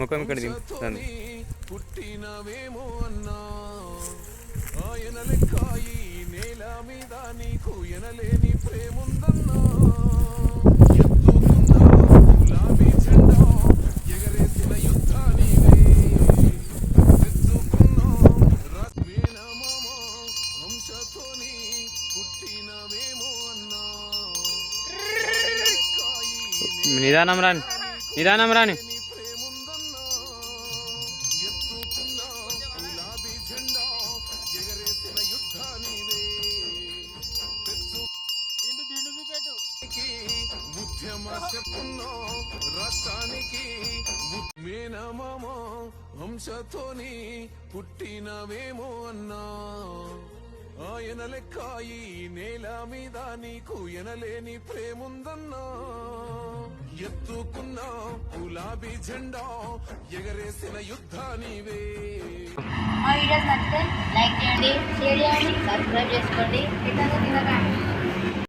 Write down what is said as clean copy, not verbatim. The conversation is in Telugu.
ముఖం ఇక్కడ దింపుతాను. పుట్టినవేమో అన్నా ఆయన లెక్కాయి నేల మీద నీకు ఎనలేని ప్రేముందన్నా ఎత్తుకున్న గులాబీ జెండా ఎగరేసిన యుద్ధానివే తెచ్చుకున్న మేనమామ వంశతోని పుట్టినవేమో అన్నా నిదానం రాని నిదానం రాని రాష్ట్రానికి మేనమామ వంశతోని పుట్టినవేమో అన్నా ఆయన లెక్కాయి నేల మీద నీకు ఎనలేని ప్రేముందన్నా ఎత్తుకున్న గులాబీ జెండా ఎగరేసిన యుద్ధానివే. మా వీడియోస్ నచ్చితే లైక్ చేయండి, షేర్ చేయండి, సబ్స్క్రైబ్ చేసుకోండి.